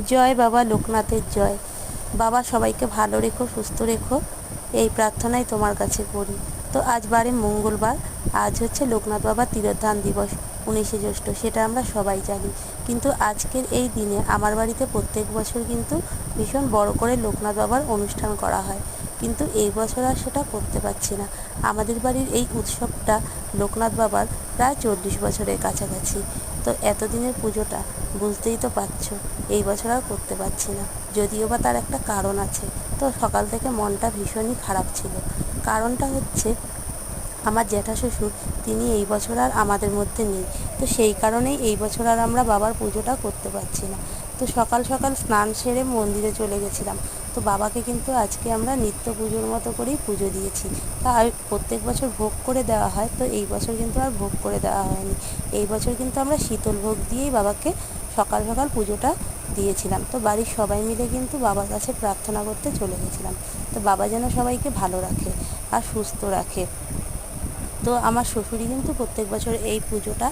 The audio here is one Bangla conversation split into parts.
জয় বাবা লোকনাথের জয়। বাবা সবাইকে ভালো রেখো, সুস্থ রেখো, এই প্রার্থনাই তোমার কাছে করি। তো আজ বারে মঙ্গলবার, আজ হচ্ছে লোকনাথ বাবার তিরোধান দিবস, 19শে জ্যৈষ্ঠ, সেটা আমরা সবাই জানি। কিন্তু আজকের এই দিনে আমার বাড়িতে প্রত্যেক বছর কিন্তু ভীষণ বড় করে লোকনাথ বাবার অনুষ্ঠান করা হয়, কিন্তু এই বছর আর সেটা করতে পারছি না। আমাদের বাড়ির এই উৎসবটা লোকনাথ বাবার প্রায় 40 বছরের কাছাকাছি। তো এতদিনের পুজোটা বুঝতেই তো পারছো এই বছর আর করতে পারছি না, যদিও বা তার একটা কারণ আছে। তো সকাল থেকে মনটা ভীষণই খারাপ ছিল। কারণটা হচ্ছে আমার জ্যাঠাশ্বশুর, তিনি এই বছর আর আমাদের মধ্যে নেই। তো সেই কারণেই এই বছর আর আমরা বাবার পুজোটা করতে পারছি না। তো সকাল সকাল স্নান সেরে মন্দিরে চলে গেছিলাম। তো বাবাকে কিন্তু আজকে আমরা নিত্য পুজোর মতো করেই পুজো দিয়েছি। তা প্রত্যেক বছর ভোগ করে দেওয়া হয়, তো এই বছর কিন্তু আর ভোগ করে দেওয়া হয়নি। এই বছর কিন্তু আমরা শীতল ভোগ দিয়েই বাবাকে সকাল সকাল পুজোটা দিয়েছিলাম। তো বাড়ির সবাই মিলে কিন্তু বাবার কাছে প্রার্থনা করতে চলে গেছিলাম, তো বাবা যেন সবাইকে ভালো রাখে আর সুস্থ রাখে। তো আমার শ্বশুরই কিন্তু প্রত্যেক বছর এই পুজোটা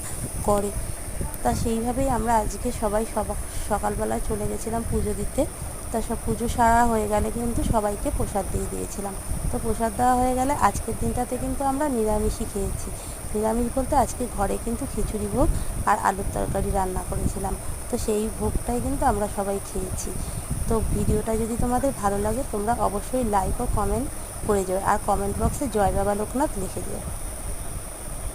করে। তা সেইভাবেই আমরা আজকে সবাই সকালবেলায় চলে গেছিলাম পুজো দিতে। তা সব পুজো সারা হয়ে গেলে কিন্তু সবাইকে প্রসাদ দিয়ে দিয়েছিলাম। তো প্রসাদ দেওয়া হয়ে গেলে আজকের দিনটাতে কিন্তু আমরা নিরামিষই খেয়েছি। নিরামিষ বলতে আজকে ঘরে কিন্তু খিচুড়ি ভোগ আর আলুর তরকারি রান্না করেছিলাম। তো সেই ভোগটাই কিন্তু আমরা সবাই খেয়েছি। তো ভিডিওটা যদি তোমাদের ভালো লাগে তোমরা অবশ্যই লাইক ও কমেন্ট করে যাও, আর কমেন্ট বক্সে জয় বাবা লোকনাথ লিখে দিও।